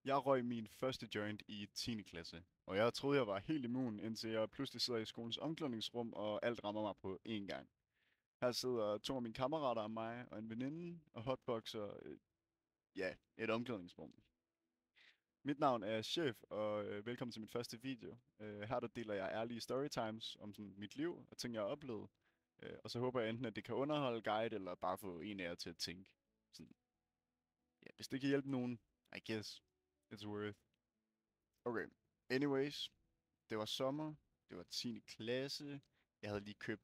Jeg røg min første joint i 10. klasse, og jeg troede, jeg var helt immun, indtil jeg pludselig sidder i skolens omklædningsrum, og alt rammer mig på én gang. Her sidder to af mine kammerater og mig og en veninde og hotboxer, ja, et omklædningsrum. Mit navn er Chef, og velkommen til min første video. Her der deler jeg ærlige storytimes om sådan, mit liv og ting, jeg har oplevet. Og så håber jeg enten, at det kan underholde, guide, eller bare få en af jer til at tænke. Sådan, ja, hvis det kan hjælpe nogen, I guess it's worth. Okay, anyways. Det var sommer, det var 10. klasse, jeg havde lige købt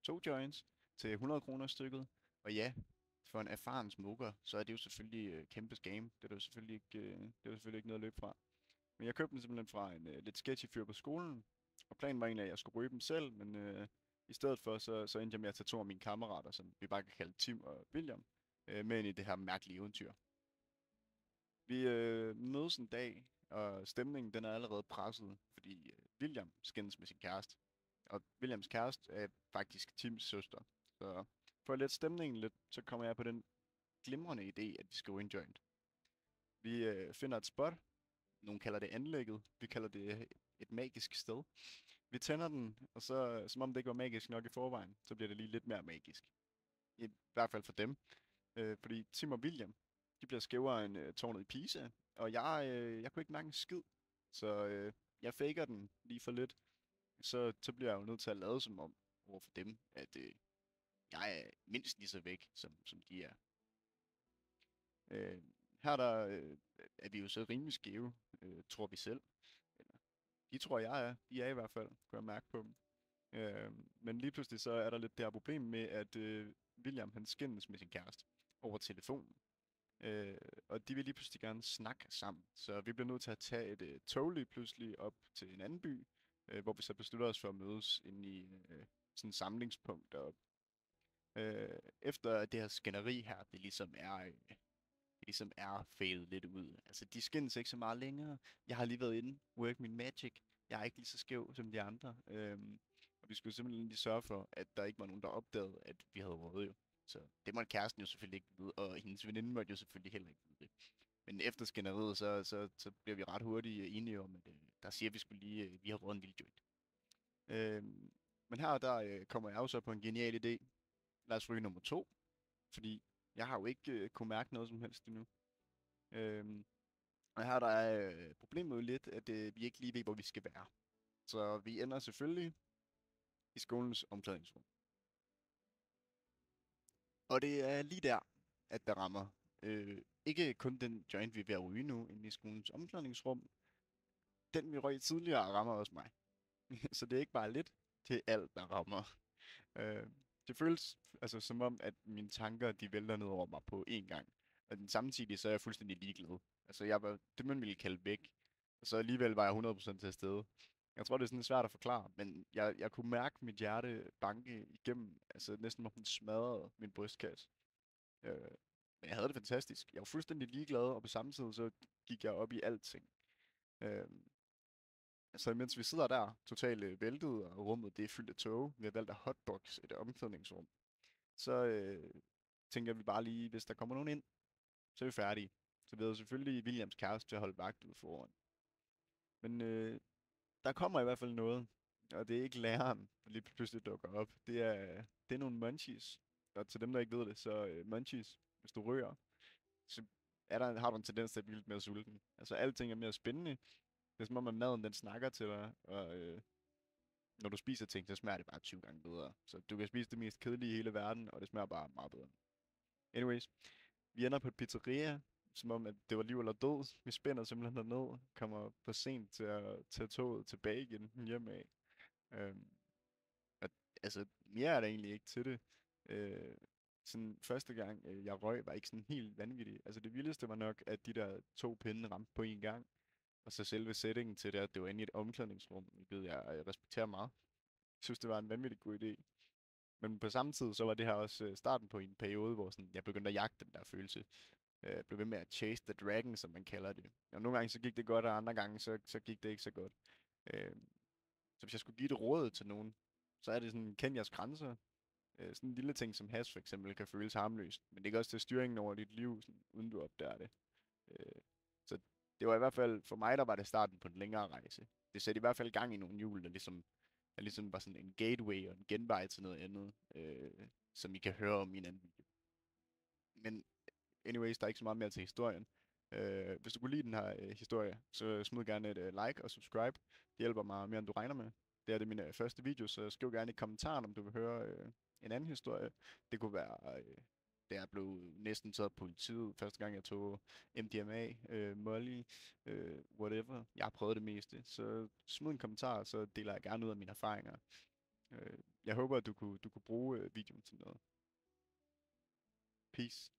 to joints til 100 kroner stykket, og ja, for en erfaren smoker, så er det jo selvfølgelig kæmpe scam. Det er jo selvfølgelig ikke, noget at løbe fra. Men jeg købte den simpelthen fra en lidt sketchy fyr på skolen, og planen var egentlig, at jeg skulle ryge dem selv, men i stedet for, så endte jeg med at tage to af mine kammerater, som vi bare kan kalde Tim og William, med ind i det her mærkelige eventyr. Vi mødes en dag, og stemningen den er allerede presset, fordi William skændes med sin kæreste. Og Williams kæreste er faktisk Tims søster. Så for at lette stemningen lidt, så kommer jeg på den glimrende idé, at vi skal ryge en joint. Vi finder et spot. Nogle kalder det anlægget. Vi kalder det et magisk sted. Vi tænder den, og så, som om det ikke var magisk nok i forvejen, så bliver det lige lidt mere magisk. I hvert fald for dem. Fordi Tim og William, de bliver skævere end tårnet i Pisa, og jeg kunne ikke mærke en skid. Så jeg faker den lige for lidt. Så bliver jeg jo nødt til at lade som om over for dem, at jeg er mindst lige så væk, som de er. Øh, her der er vi jo så rimelig skæve, tror vi selv. Eller, de tror jeg er. De er i hvert fald, kunne jeg mærke på dem. Men lige pludselig så er der lidt det her problem med, at William han skændes med sin kæreste over telefonen. Og de vil lige pludselig gerne snakke sammen. Så vi bliver nødt til at tage et tog lige pludselig op til en anden by, hvor vi så beslutter os for at mødes inde i sådan et samlingspunkt deroppe. Efter det her skænderi her, det ligesom er fadet lidt ud. Altså, de skændes ikke så meget længere. Jeg har lige været inde, work min magic. Jeg er ikke lige så skæv som de andre. Og vi skulle simpelthen lige sørge for, at der ikke var nogen, der opdagede, at vi havde rådet jo. Så det måtte kæresten jo selvfølgelig ikke vide, og hendes veninde måtte jo selvfølgelig heller ikke vide det. Men efter skænderiet, så bliver vi ret hurtigt enige om, at der siger vi skulle lige, vi har rådet en lille joint. Men her der kommer jeg jo så på en genial idé. Lad os ryge nummer 2, fordi jeg har jo ikke kunne mærke noget som helst endnu. Øhm, og her der er problemet jo lidt, at vi ikke lige ved, hvor vi skal være. Så vi ender selvfølgelig i skolens omklædningsrum. Og det er lige der, at der rammer. Ikke kun den joint, vi er ved at ryge nu, inde i skolens omklædningsrum. Den, vi røg tidligere, rammer også mig. Så det er ikke bare lidt, det er alt, der rammer. Øh, det føles altså som om, at mine tanker, de vælter ned over mig på én gang. Og samtidig så er jeg fuldstændig ligeglad. Altså jeg var det, man ville kalde væk. Og så alligevel var jeg 100% til stede. Jeg tror, det er sådan svært at forklare, men jeg kunne mærke mit hjerte banke igennem. Altså næsten hvor hun smadrede min brystkasse. Øh, men jeg havde det fantastisk. Jeg var fuldstændig ligeglad, og på samme tid så gik jeg op i alting. Øh, så mens vi sidder der, totalt væltet, og rummet det er fyldt af tog, vi har valgt at hotbox et omklædningsrum, så tænker vi bare lige, hvis der kommer nogen ind, så er vi færdige. Så vi havde selvfølgelig Williams kæreste til at holde vagt ude foran. Men der kommer i hvert fald noget, og det er ikke læreren, der lige pludselig dukker op. Det er nogle munchies. Og til dem, der ikke ved det, så munchies, hvis du rører, så har du en tendens til at blive lidt mere sulten. Altså alting er mere spændende. Det er som om, at maden den snakker til dig, og når du spiser ting, så smager det bare 20 gange bedre. Så du kan spise det mest kedelige i hele verden, og det smager bare meget bedre. Anyways, vi ender på et pizzeria, som om at det var liv eller død. Vi spænder simpelthen derned, kommer for sent til at tage toget tilbage igen hjemme af. Øhm, og, altså, mere er der egentlig ikke til det. Øh, sådan første gang, jeg røg, var ikke sådan helt vanvittigt. Altså det vildeste var nok, at de der to pinde ramte på en gang. Og så selve settingen til det, at det var inde i et omklædningsrum, hvilket jeg respekterer meget. Jeg synes, det var en vanvittig god idé. Men på samme tid, så var det her også starten på en periode, hvor sådan, jeg begyndte at jagte den der følelse. Jeg blev ved med at chase the dragon, som man kalder det. Og nogle gange så gik det godt, og andre gange så gik det ikke så godt. Øh, så hvis jeg skulle give et råd til nogen, så er det sådan, kend jeres grænser. Sådan en lille ting som hash for eksempel kan føles harmløst, men det kan også tage styringen over dit liv, sådan, uden du opdager det. Øh, så det var i hvert fald, for mig, der var det starten på en længere rejse. Det satte i hvert fald gang i nogle hjul, der ligesom var sådan en gateway og en genvej til noget andet, som I kan høre om i en anden video. Men anyways, der er ikke så meget mere til historien. Hvis du kunne lide den her historie, så smid gerne et like og subscribe. Det hjælper mig mere, end du regner med. Det er min første video, så skriv gerne i kommentaren, om du vil høre en anden historie. Det kunne være, da jeg blev næsten taget af politiet, første gang jeg tog MDMA, Molly, whatever. Jeg har prøvet det meste, så smid en kommentar, så deler jeg gerne ud af mine erfaringer. Jeg håber, at du kunne bruge videoen til noget. Peace.